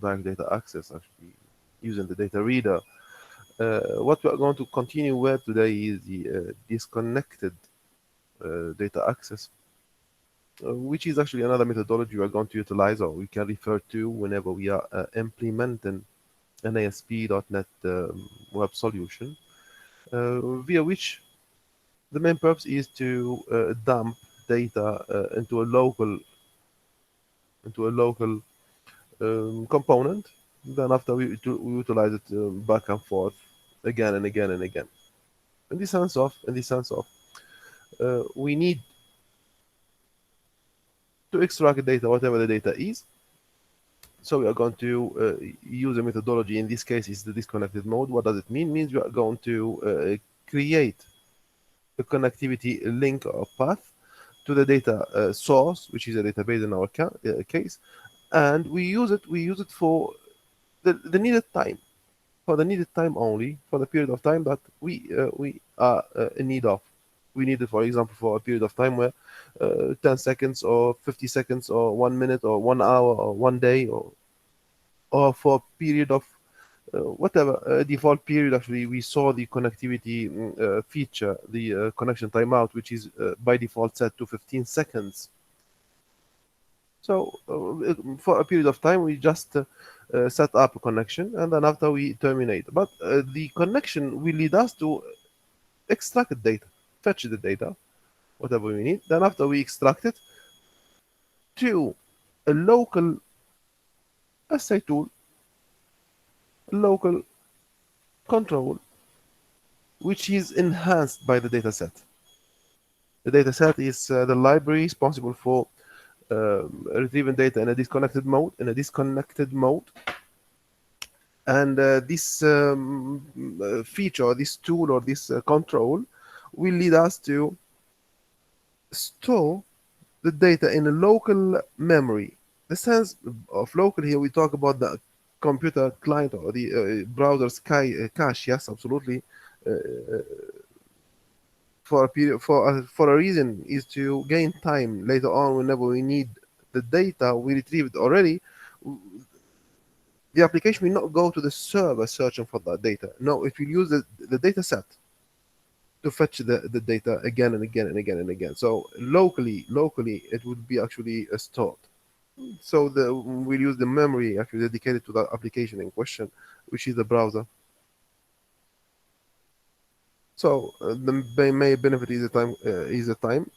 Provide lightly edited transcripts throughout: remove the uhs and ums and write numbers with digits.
direct data access, actually using the data reader. What we are going to continue with today is the disconnected data access, which is actually another methodology we are going to utilize, or we can refer to whenever we are implementing an ASP.NET web solution, via which the main purpose is to dump data into a local component. Then after we utilize it back and forth again and again and again. In the sense of we need to extract data, whatever the data is. So we are going to use a methodology. In this case, is the disconnected mode. What does it mean? It means we are going to create a connectivity link or path to the data source, which is a database in our case, and we use it for the needed time, only, for the period of time that we are in need of. We need it, for example, for a period of time where 10 seconds or 50 seconds or 1 minute or 1 hour or 1 day, or for a period of whatever default period. Actually, we saw the connectivity feature, the connection timeout, which is by default set to 15 seconds. So for a period of time, we just set up a connection, and then after we terminate. But the connection will lead us to extract the data, fetch the data, whatever we need. Then after we extract it to a local assay tool, local control, which is enhanced by the dataset. The dataset is the library responsible for retrieving data in a disconnected mode. And this feature, this tool, or this control will lead us to store the data in a local memory. The sense of local here, we talk about the computer client or the browser's cache. Yes, absolutely. For a period, for a reason, is to gain time later on whenever we need the data we retrieved already. The application will not go to the server searching for that data. No, it will use the data set to fetch the data again and again and again and again. So locally it would be actually stored. So we'll use the memory actually dedicated to that application in question, which is the browser. So the main benefit is the time.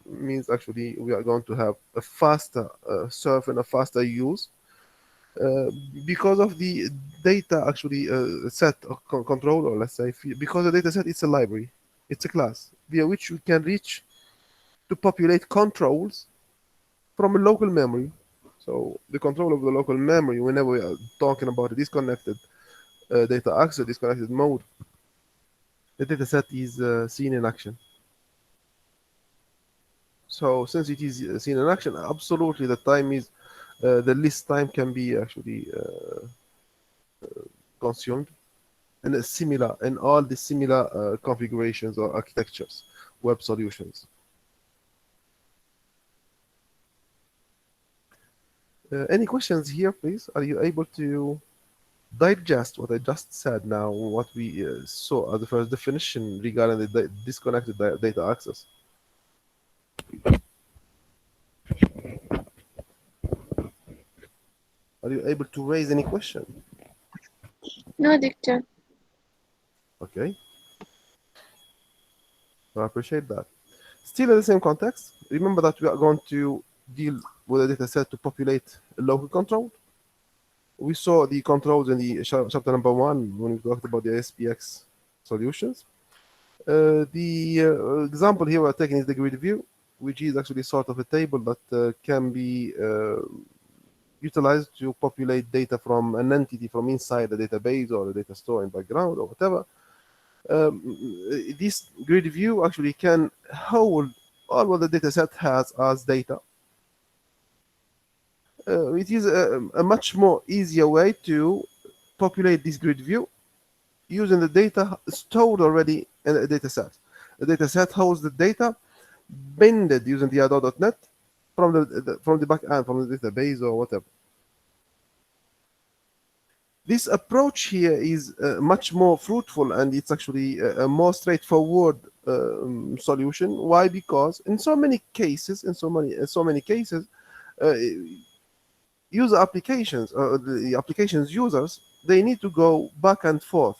Means actually we are going to have a faster surf and a faster use because of the data actually set of control, or let's say because the data set is a library, it's a class via which we can reach to populate controls from a local memory. So the control of the local memory, whenever we are talking about a disconnected data access, disconnected mode, the data set is seen in action. So since it is seen in action, absolutely the time is the least time can be actually consumed in all the similar configurations or architectures, web solutions. Any questions here, please? Are you able to digest what I just said now, what we saw as the first definition regarding the disconnected data access? Are you able to raise any question? No, doctor. Okay. I appreciate that. Still in the same context, remember that we are going to deal with a data set to populate a local control. We saw the controls in the chapter number 1 when we talked about the SPX solutions. The example here we're taking is the grid view, which is actually sort of a table that can be utilized to populate data from an entity from inside the database or the data store in background or whatever. This grid view actually can hold all what the dataset has as data. It is a much more easier way to populate this grid view using the data stored already in a dataset. The dataset holds the data binded using the Adobe.NET from the back end, from the database or whatever. This approach here is much more fruitful, and it's actually a more straightforward solution. Why? Because in so many cases, uh, user applications, the applications users, they need to go back and forth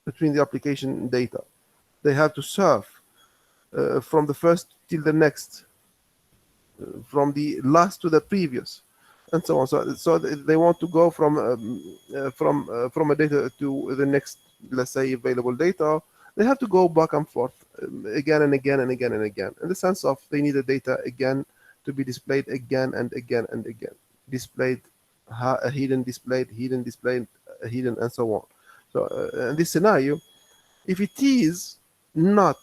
between the application data. They have to surf from the first till the next, from the last to the previous, and so on. So they want to go from a data to the next, let's say, available data. They have to go back and forth again and again and again and again, in the sense of they need the data again to be displayed again and again and again, displayed, hidden, displayed, hidden, displayed, hidden, and so on. So in this scenario, if it is not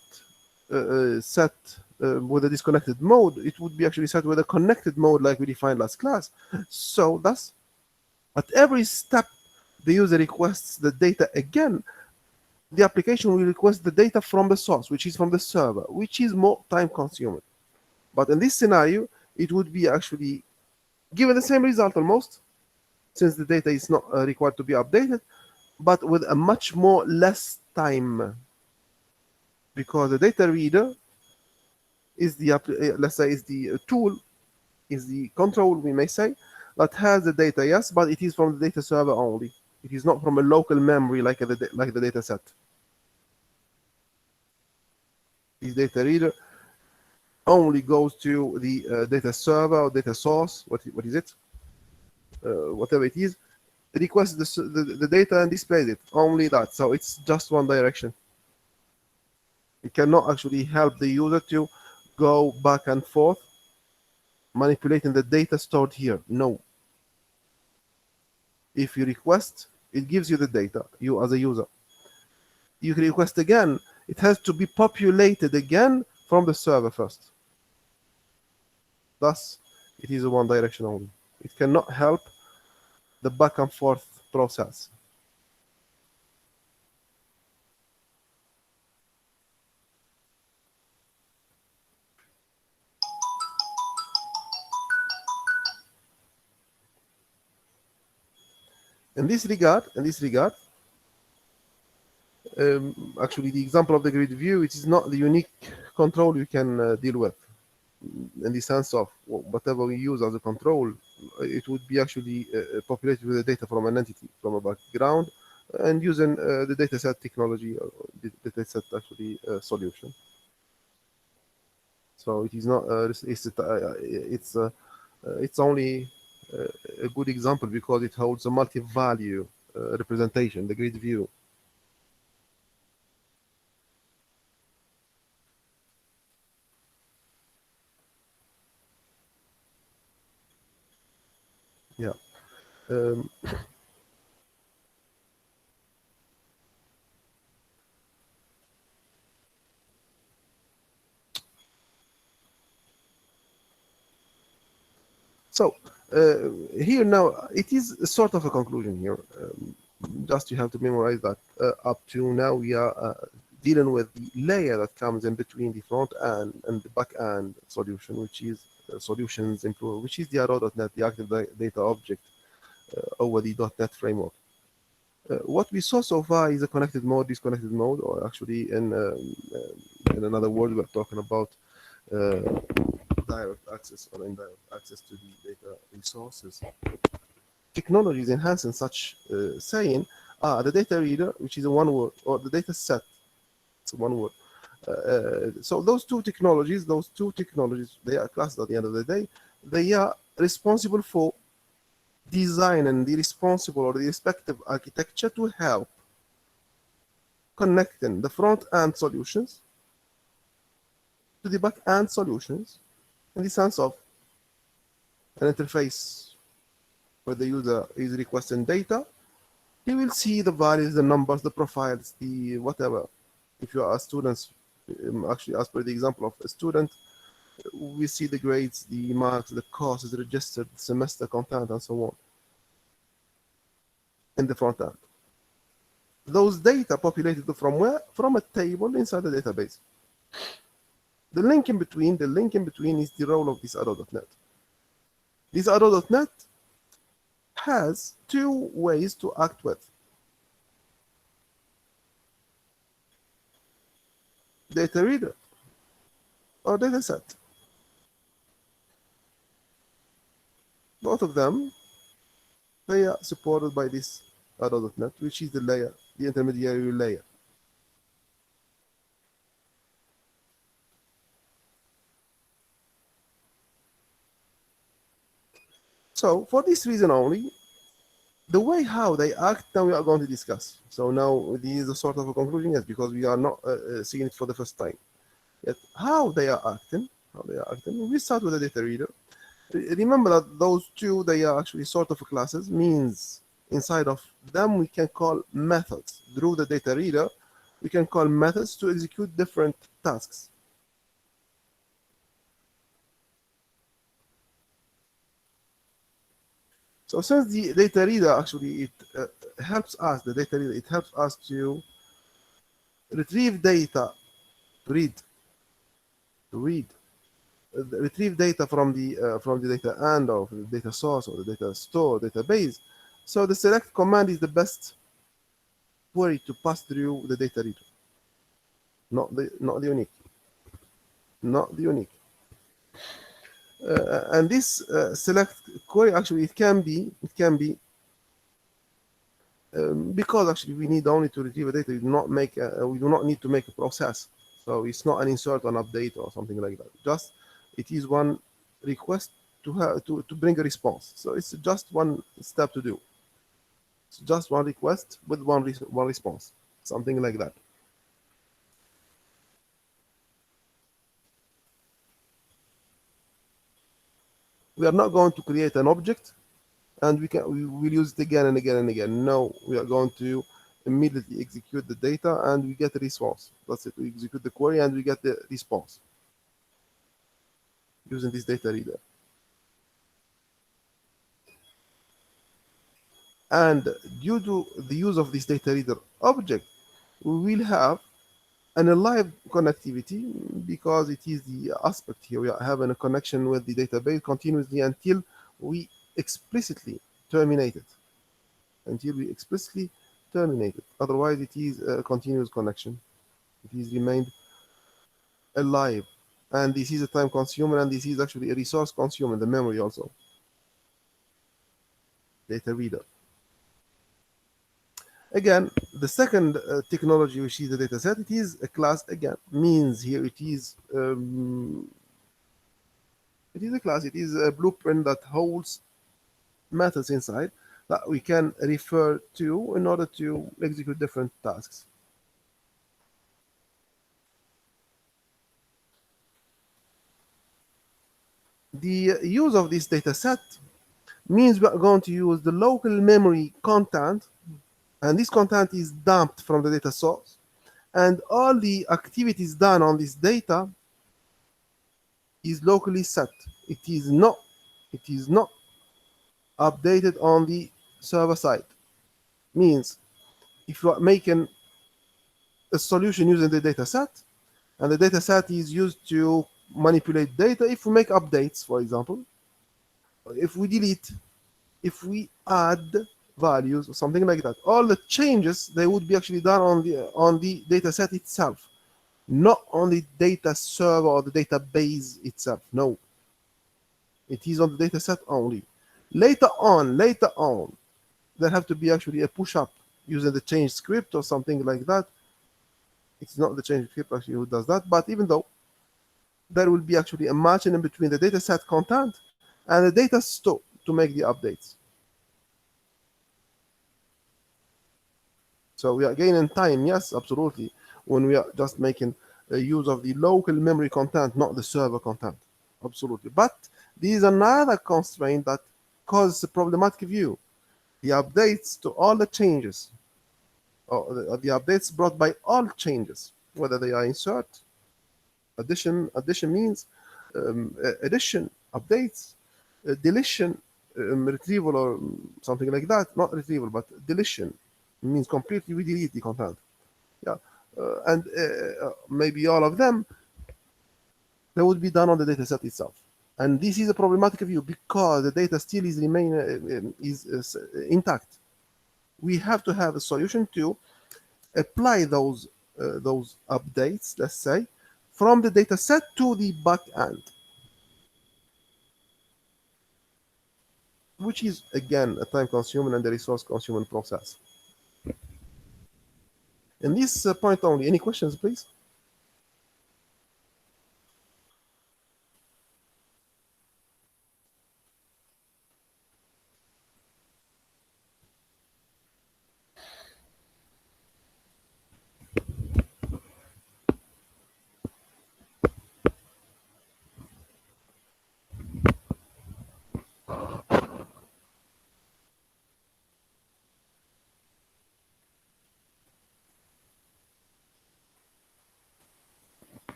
set with a disconnected mode, it would be actually set with a connected mode like we defined last class. So thus, at every step the user requests the data again, the application will request the data from the source, which is from the server, which is more time consuming. But in this scenario, it would be actually given the same result almost, since the data is not required to be updated, but with a much more less time, because the data reader is the let's say is the tool, is the control, we may say, that has the data, yes, but it is from the data server only. It is not from a local memory like the data set. The data reader only goes to the data server or data source. What is it? Whatever it is, requests the data and displays it. Only that. So it's just one direction. It cannot actually help the user to go back and forth manipulating the data stored here. No. If you request, it gives you the data, you as a user. You can request again, it has to be populated again from the server first. Thus, it is a one direction only. It cannot help the back and forth process. In this regard, actually the example of the grid view, it is not the unique control you can deal with, in the sense of whatever we use as a control, it would be actually populated with the data from an entity, from a background, and using the dataset technology, or the dataset actually solution. So it is not it's only a good example because it holds a multi-value representation, the grid view. Yeah. So here now, it is sort of a conclusion here. Just you have to memorize that up to now we are dealing with the layer that comes in between the front end and the back end solution, which is solutions improved, which is the arrow.net, the active data object over the .NET framework. What we saw so far is a connected mode, disconnected mode, or actually in another word, we're talking about direct access or indirect access to the data resources. Technologies enhancing such saying are the data reader, which is a one word, or the data set, it's one word. So those two technologies, they are classes at the end of the day. They are responsible for designing the responsible or the respective architecture to help connecting the front end solutions to the back end solutions, in the sense of an interface where the user is requesting data. He will see the values, the numbers, the profiles, the whatever. If you are students, actually as per the example of a student, we see the grades, the marks, the courses registered, the semester content, and so on in the front end. Those data populated from where? From a table inside the database. The link in between is the role of this arrow.net. This arrow.net has two ways to act with. Data reader or data set. Both of them, they are supported by this ADA.NET, which is the layer, the intermediary layer. So for this reason only, the way how they act, now we are going to discuss. So now this is a sort of a conclusion, yes, because we are not seeing it for the first time. Yet how they are acting, we start with the data reader. Remember that those two, they are actually sort of classes, means inside of them we can call methods. Through the data reader, we can call methods to execute different tasks. So since the data reader actually it helps us, the data reader, it helps us to retrieve data, retrieve data from the data end or from the data source or the data store, database. So the select command is the best query to pass through the data reader, not the unique. And this select query actually it can be because actually we need only to retrieve a data. We do not need to make a process. So it's not an insert or an update or something like that. Just it is one request to bring a response. So it's just one step to do. It's just one request with one response, something like that. We are not going to create an object and we will use it again and again and again. No, we are going to immediately execute the data and we get a response. That's it. We execute the query and we get the response using this data reader. And due to the use of this data reader object, we will have an alive connectivity because it is the aspect here. We are having a connection with the database continuously until we explicitly terminate it. Otherwise, it is a continuous connection. It is remained alive. And this is a time consumer, and this is actually a resource consumer, the memory also. Data reader. Again, the second technology, which is the data set, it is a class again. Means here it is a class. It is a blueprint that holds methods inside that we can refer to in order to execute different tasks. The use of this data set means we are going to use the local memory content, and this content is dumped from the data source, and all the activities done on this data is locally set. It is not updated on the server side. Means if you are making a solution using the data set, and the data set is used to manipulate data, if we make updates, for example, if we delete, if we add values or something like that, all the changes, they would be actually done on the data set itself, not on the data server or the database itself. No, it is on the data set only. Later on, there have to be actually a push up using the change script or something like that. It's not the change script actually who does that, but even though there will be actually a matching in between the data set content and the data store to make the updates. So we are gaining time, yes, absolutely, when we are just making a use of the local memory content, not the server content, absolutely. But there is another constraint that causes a problematic view. The updates to all the changes, or the updates brought by all changes, whether they are insert, addition means addition, updates, deletion, retrieval or something like that, not retrieval, but deletion means completely we delete the content. Yeah, and maybe all of them, they would be done on the dataset itself. And this is a problematic view because the data still is intact. We have to have a solution to apply those updates, let's say, from the data set to the back end, which is again a time consuming and a resource consuming process. In this point only, any questions, please?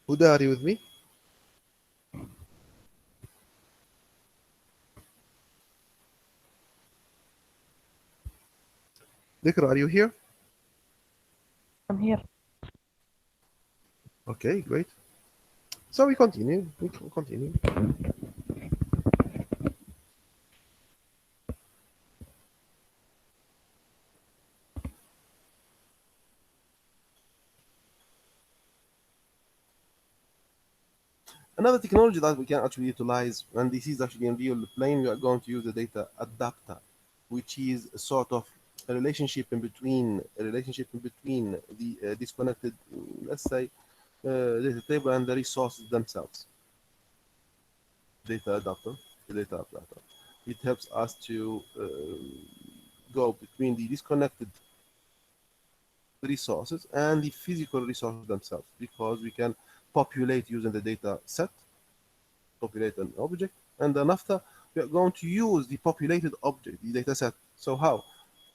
Huda, are you with me? Dhikr, are you here? I'm here. Okay, great. So we continue. We can continue. Another technology that we can actually utilize, and this is actually in real plane, we are going to use the data adapter, which is a sort of a relationship in between the disconnected, let's say, data table and the resources themselves. Data adapter, the data adapter. It helps us to go between the disconnected resources and the physical resources themselves, because we can populate using the data set, populate an object, and then after we are going to use the populated object, the data set. So how?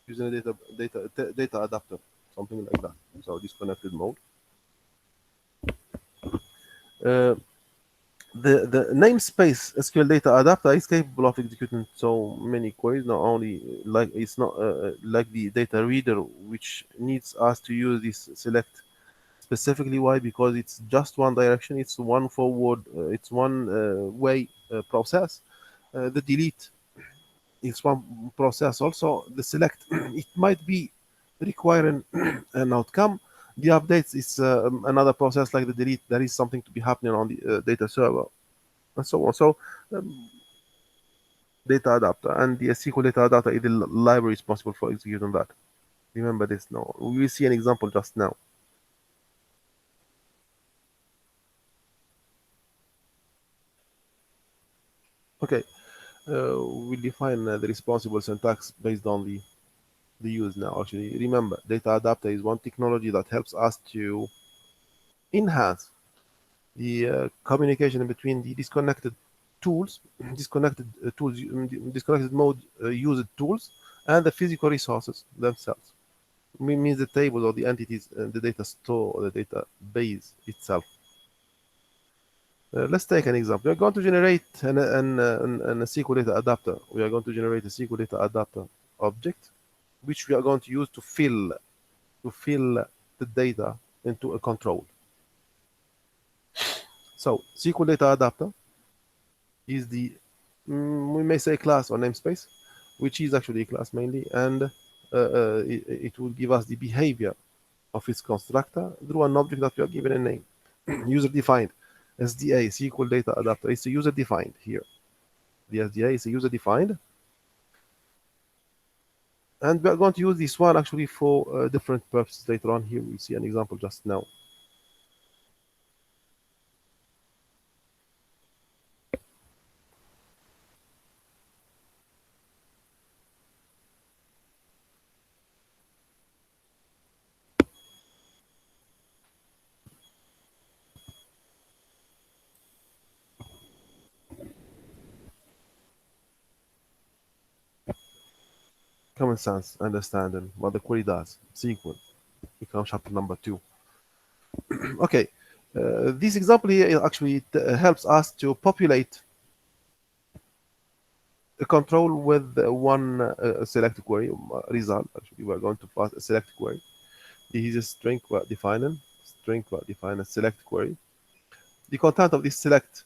Using a data adapter, something like that. So disconnected mode. Uh, the namespace SQL data adapter is capable of executing so many queries. Not only like it's not like the data reader, which needs us to use this select specifically. Why? Because it's just one direction. It's one forward. It's one way process. The delete is one process. Also, the select it might be requiring an outcome. The updates is another process like the delete. There is something to be happening on the data server and so on. So, data adapter and the SQL data adapter is the library responsible for executing that. Remember this now. We will see an example just now. Okay, we'll define the responsible syntax based on the use now. Actually, remember, data adapter is one technology that helps us to enhance the communication between the disconnected tools, disconnected mode used tools, and the physical resources themselves. Means the table or the entities, the data store or the database itself. Let's take an example. We are going to generate a SQL data adapter. We are going to generate a SQL data adapter object, which we are going to use to fill the data into a control. So SQL data adapter is the we may say class or namespace, which is actually a class mainly, and it will give us the behavior of its constructor through an object that we are given a name, user defined. SDA SQL data adapter is a user defined here. The SDA is a user defined, and we are going to use this one actually for different purposes later on. Here we see an example just now. Common sense, understanding what the query does. SQL becomes chapter number 2. Okay, this example here actually helps us to populate a control with one select query result. Actually, we're going to pass a select query. This is a string defining select query. the content of this select,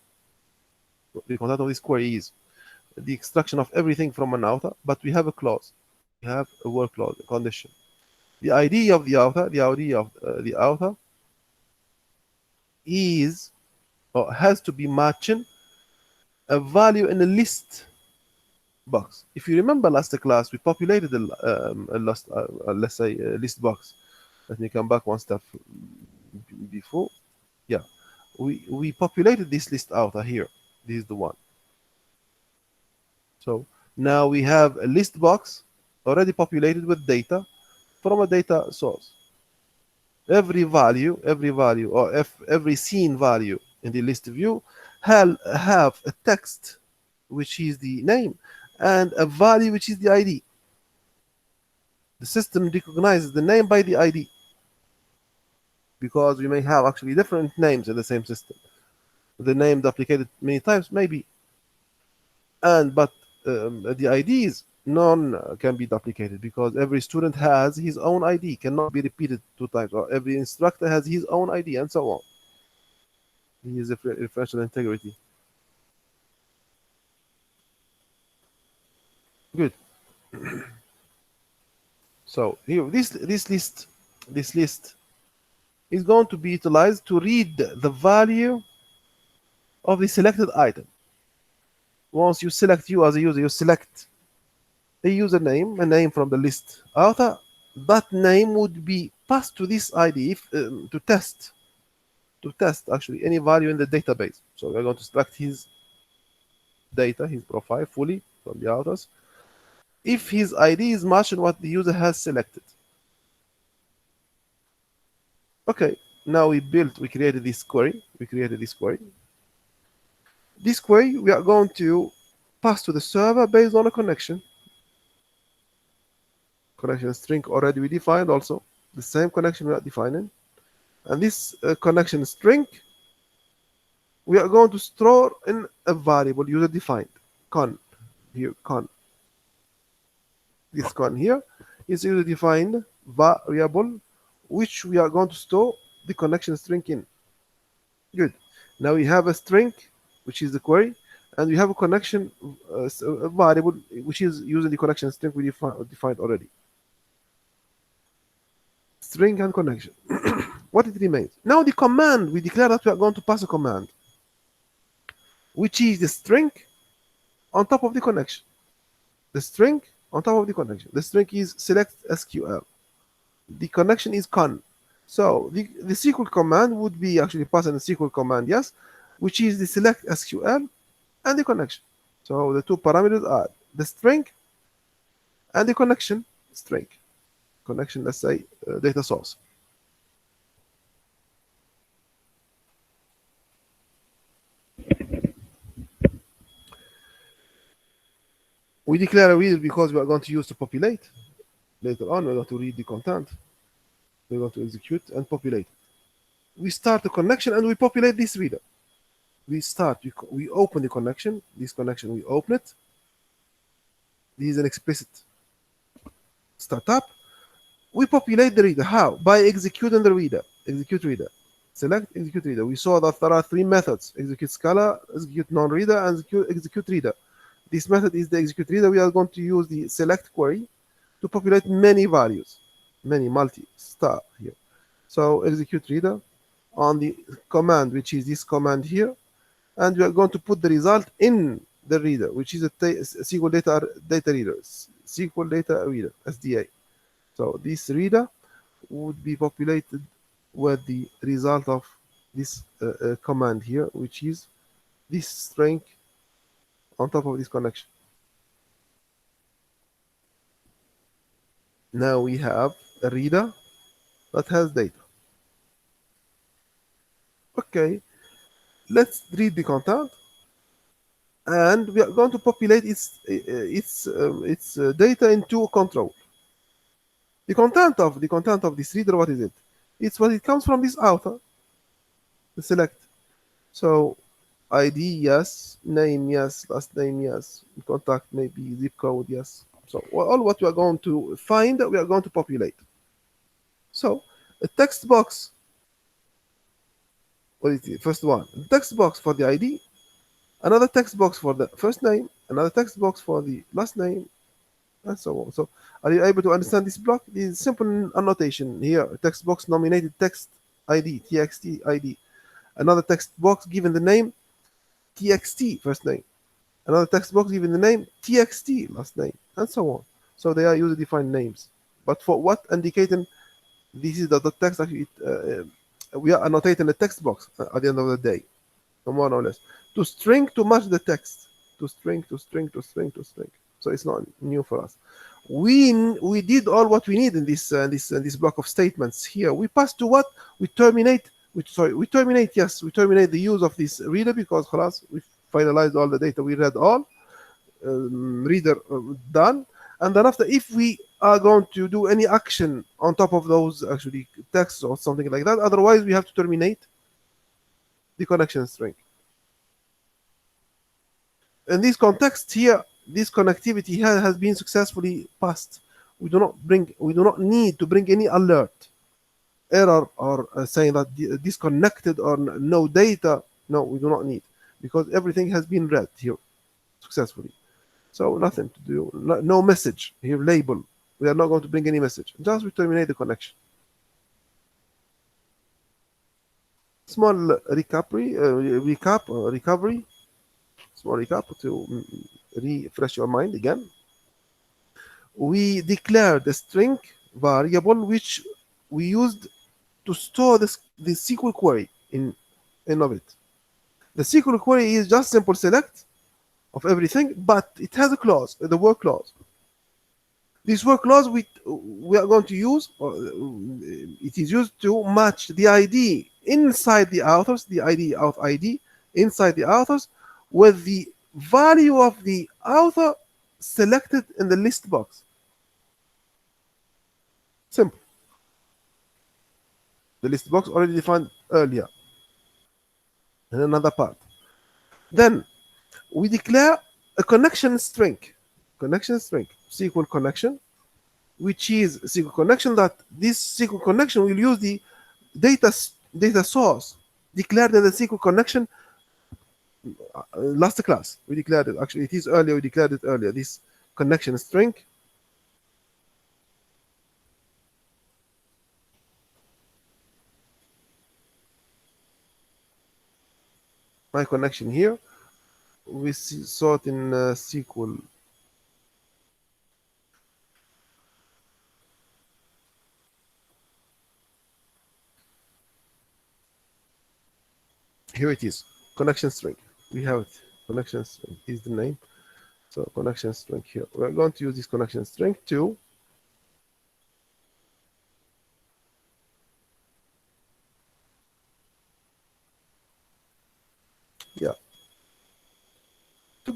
the content of this query is the extraction of everything from an outer, but we have a clause, we have a work clause, a condition. The ID of the outer, the ID of the outer is or has to be matching a value in a list box. If you remember last class, we populated a list, let's say a list box. Let me come back one step before. Yeah, we populated this list outer here. This is the one. So now we have a list box already populated with data from a data source. Every value, or every scene value in the list view have a text, which is the name, and a value, which is the ID. The system recognizes the name by the ID, because we may have actually different names in the same system. The name duplicated many times, maybe, but the IDs none can be duplicated, because every student has his own ID, cannot be repeated 2 times, or every instructor has his own ID, and so on. This is referential integrity. Good. So here, this list is going to be utilized to read the value of the selected item. Once you select, you as a user, you select a username, a name from the list outer. That name would be passed to this ID to test actually any value in the database. So we're going to select his data, his profile fully from the outers. If his ID is matching what the user has selected. Okay, now we created this query. This query we are going to pass to the server based on a connection string already we defined, also the same connection we are defining, and this connection string we are going to store in a variable user defined con. Here con, this con here is user defined variable which we are going to store the connection string in. Good. Now we have a string, which is the query, and we have a connection a variable which is using the connection string we defined already. String and connection. What it remains now, the command, we declare that we are going to pass a command which is the string on top of the connection. The string on top of the connection. The string is select SQL. The connection is con. So the SQL command would be actually passing a SQL command, yes, which is the select SQL and the connection. So the two parameters are the string and the connection string. Connection, let's say data source. We declare a reader because we are going to use to populate. Later on, we're going to read the content. We're going to execute and populate. We start the connection and we populate this reader. We open the connection. This connection, we open it. This is an explicit startup. We populate the reader. How? By executing the reader. Execute reader. Select execute reader. We saw that there are 3 methods: execute scalar, execute non-reader, and execute reader. This method is the execute reader. We are going to use the select query to populate many values, many multi-star here. So execute reader on the command, which is this command here, and we are going to put the result in the reader, which is a SQL data reader, SQL data reader, SDA. So this reader would be populated with the result of this command here, which is this string on top of this connection. Now we have a reader that has data. Okay, let's read the content, and we are going to populate its data into a control. The content of this reader, what is it? It's what it comes from this outer, the select. So ID, yes. Name, yes. Last name, yes. Contact, maybe. Zip code, yes. So all what we are going to find, we are going to populate. So a text box what is the first one? Text box for the ID, another text box for the first name, another text box for the last name, and so on. So are you able to understand this block? This is simple annotation here. Text box nominated text ID, txt ID. Another text box given the name txt first name. Another text box given the name txt last name, and so on. So they are user defined names. But for what indicating this is the text, actually we are annotating the text box at the end of the day, no more or less. To string to match the text. To string, to string, to string, to string. So it's not new for us. We did all what we need in this block of statements here. We pass to what? We terminate. We terminate the use of this reader, because خلاص, we finalized all the data. We read all. Reader done. And then after, if we are going to do any action on top of those actually texts or something like that, otherwise we have to terminate the connection string. In this context here, this connectivity has been successfully passed. We do not need to bring any alert, error, or saying that disconnected or no data. No, we do not need, because everything has been read here successfully. So nothing to do, no message here, label. We are not going to bring any message. Just we terminate the connection. Small recovery. Small recap to refresh your mind again. We declared the string variable which we used to store the SQL query in of it. The SQL query is just simple select of everything, but it has a clause, the work clause. This work clause we are going to use, it is used to match the ID inside the authors, the ID of ID inside the authors, with the value of the author selected in the list box. Simple. The list box already defined earlier in another part. Then we declare a connection string, SQL connection, which is a SQL connection that this SQL connection will use the data source declared in the SQL connection last class. We declared it. Actually, it is earlier. We declared it earlier. This connection string. My connection here. We saw it in SQL. Here it is. Connection string. We have it. Connection string is the name. So connection string here. We're going to use this connection string to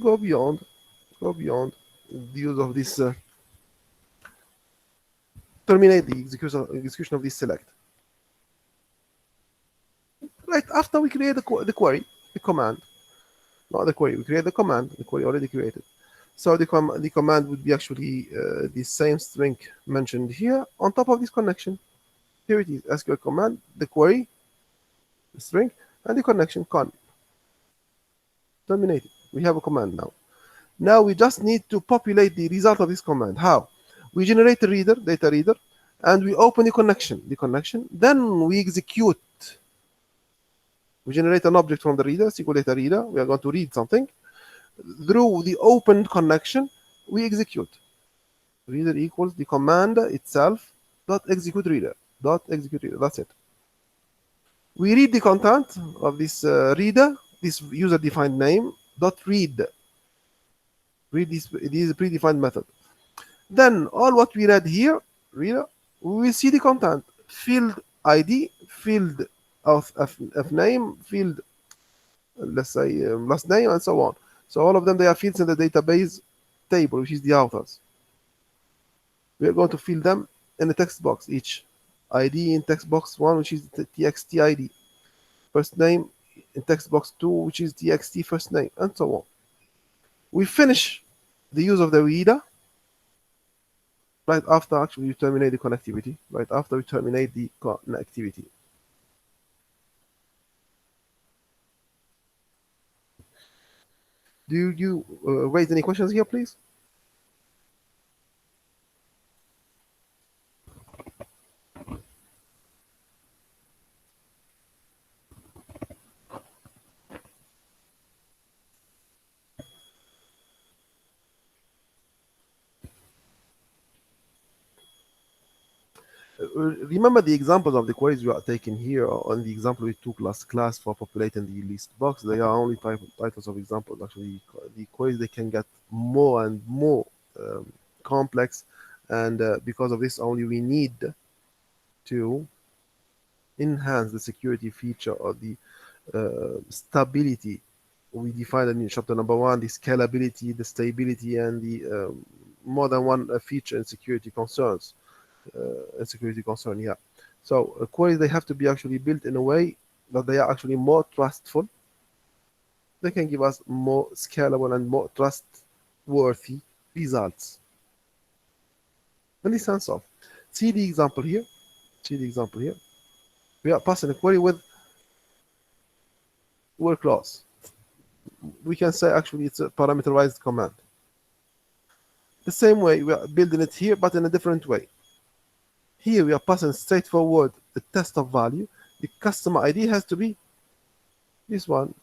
go beyond the use of this terminate the execution of this select. Right after we create the query, the command, not the query, we create the command, the query already created. So the command would be actually the same string mentioned here on top of this connection. Here it is, SQL command, the query, the string, and the connection con. Terminated. We have a command now. Now we just need to populate the result of this command. How? We generate a reader, data reader, and we open the connection. Then we execute. We generate an object from the reader, SQL data reader. We are going to read something. Through the opened connection, we execute. Reader equals the command itself dot execute reader. That's it. We read the content of this reader, this user-defined name dot read. Read this. It is a predefined method. Then all what we read here, reader, we will see the content: field ID, field of name, field, let's say last name, and so on. So all of them, they are fields in the database table, which is the authors. We are going to fill them in the text box each. ID in text box 1, which is the txt ID. First name in text box 2, which is txt first name, and so on. We finish the use of the reader right after actually we terminate the connectivity. Right after we terminate the connectivity. Do you raise any questions here, please? Remember the examples of the queries we are taking here on the example we took last class for populating the list box. They are only titles of examples. Actually, the queries, they can get more and more complex, and because of this, only we need to enhance the security feature or the stability. We defined in chapter number 1 the scalability, the stability, and the more than one feature and security concerns. Security concern, yeah. So queries, they have to be actually built in a way that they are actually more trustful. They can give us more scalable and more trustworthy results. In the sense of, see the example here. See the example here. We are passing a query with word clause. We can say actually it's a parameterized command. The same way we are building it here, but in a different way. Here we are passing straightforward the test of value. The customer ID has to be this one,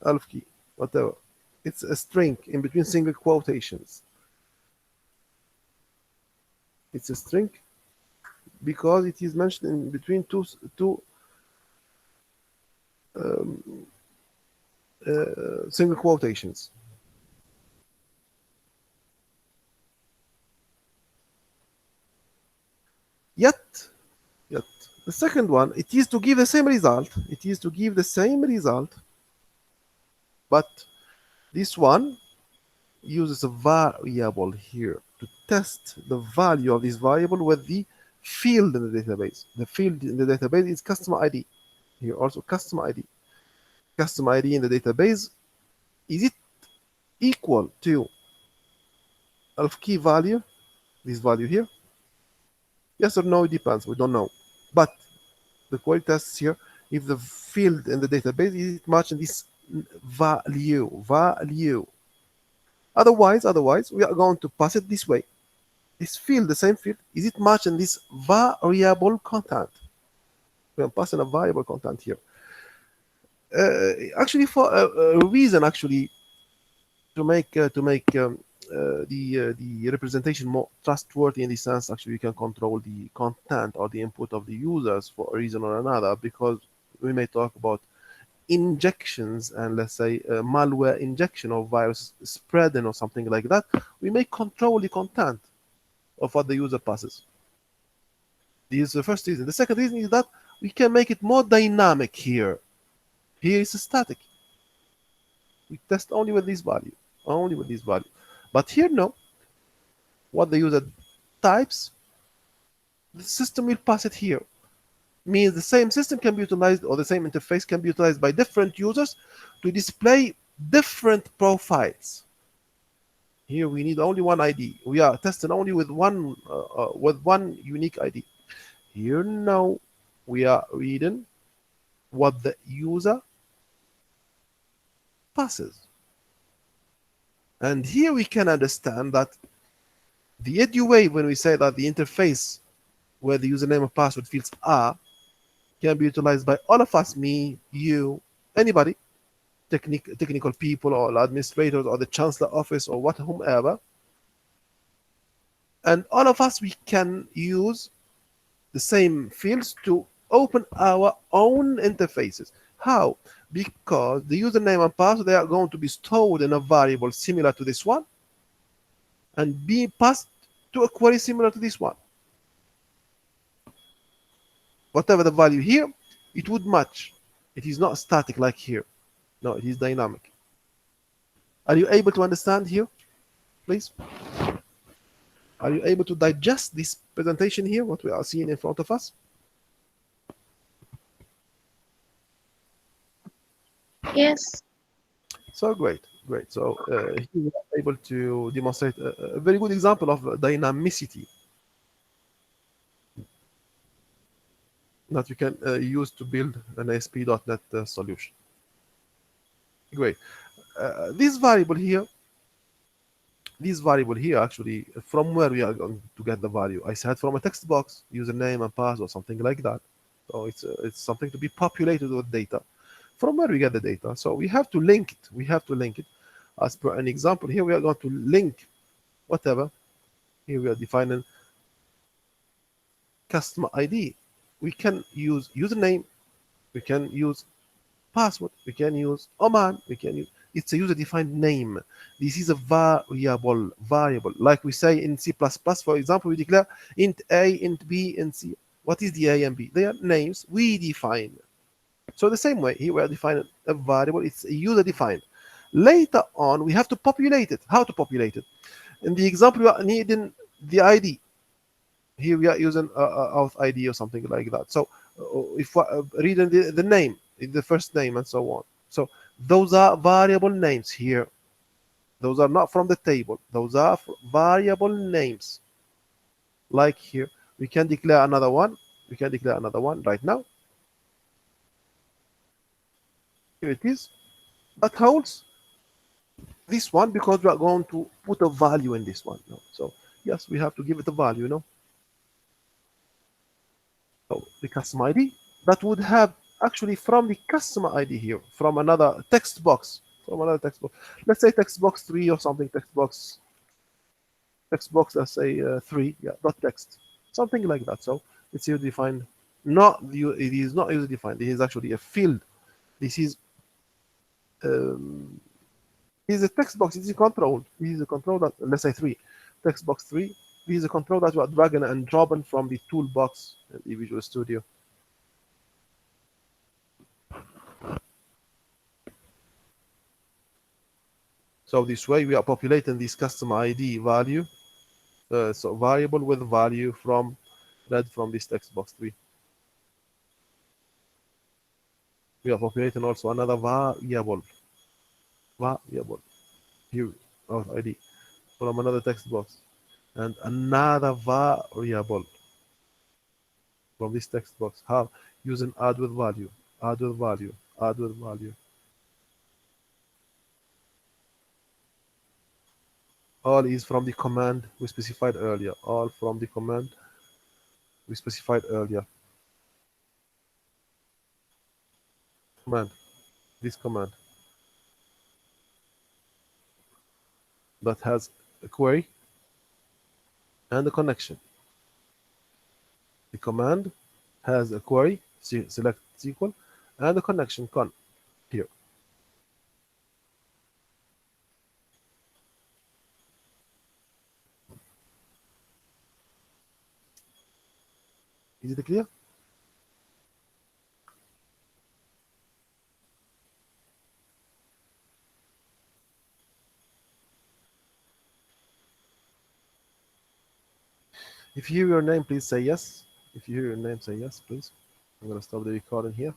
alpha key, whatever. It's a string in between single quotations. It's a string because it is mentioned in between two single quotations. Yet, the second one, it is to give the same result. It is to give the same result, but this one uses a variable here to test the value of this variable with the field in the database. The field in the database is customer ID. Here also customer ID. Customer ID in the database, is it equal to alpha key value, this value here? Yes or no, it depends, we don't know. But the query tests here if the field in the database is matching this value. Otherwise, we are going to pass it this way. This field, the same field, is it matching this variable content? We are passing a variable content here. Actually, for a reason, actually, to make the representation more trustworthy in the sense, actually, you can control the content or the input of the users for a reason or another, because we may talk about injections and, let's say, malware injection or virus spreading or something like that. We may control the content of what the user passes. This is the first reason. The second reason is that we can make it more dynamic here. Here is static. We test only with this value, But here, no. What the user types, the system will pass it here. Means the same system can be utilized, or the same interface can be utilized by different users to display different profiles. Here we need only one ID. We are testing only with one unique ID. Here now we are reading what the user passes. And here we can understand that the EduWave, when we say that the interface where the username and password fields are, can be utilized by all of us, me, you, anybody, technical people or administrators or the chancellor office or whomever. And all of us, we can use the same fields to open our own interfaces. How? Because the username and password, they are going to be stored in a variable similar to this one and be passed to a query similar to this one. Whatever the value here, it would match. It is not static like here. No, it is dynamic. Are you able to understand here, please? Are you able to digest this presentation here, what we are seeing in front of us? Yes. So great. So here we are able to demonstrate a very good example of dynamicity that you can use to build an ASP.NET solution. Great. this variable here, actually, from where we are going to get the value? I said from a text box, username and password, something like that. So it's something to be populated with data. From where we get the data? So we have to link it. As per an example here. We are going to link whatever. Here we are defining customer ID. We can use username. We can use password. We can use Oman. It's a user-defined name. This is a variable. Like we say in C++, for example, we declare int A, int B, int C. What is the A and B? They are names we define. So the same way, here we are defining a variable. It's a user-defined. Later on, we have to populate it. How to populate it? In the example, we are needing the ID. Here we are using auth ID or something like that. So if reading the name, the first name, and so on. So those are variable names here. Those are not from the table. Those are variable names. Like here, we can declare another one. Right now. Here it is. That holds this one because we are going to put a value in this one. So yes, we have to give it a value. So the customer ID that would have actually from the customer ID here, from another text box. Let's say text box 3 or something. Text box. Let's say 3. Yeah, dot text, something like that. So it's user defined. It is not user defined. It is actually a field. This is a text box. This is control. This is a control that, let's say 3. Text box 3. This is a control that you are dragging and dropping from the toolbox in the Visual Studio. So this way we are populating this customer ID value, so variable with value from read from this text box 3. We are populating also another variable here of ID from another text box, and another variable from this text box. How? Using add with value. All is from the command we specified earlier. This command that has a query and a connection. The command has a query, select SQL, and a connection con here. Is it clear? If you hear your name, please say yes. If you hear your name, say yes, please. I'm going to stop the recording here.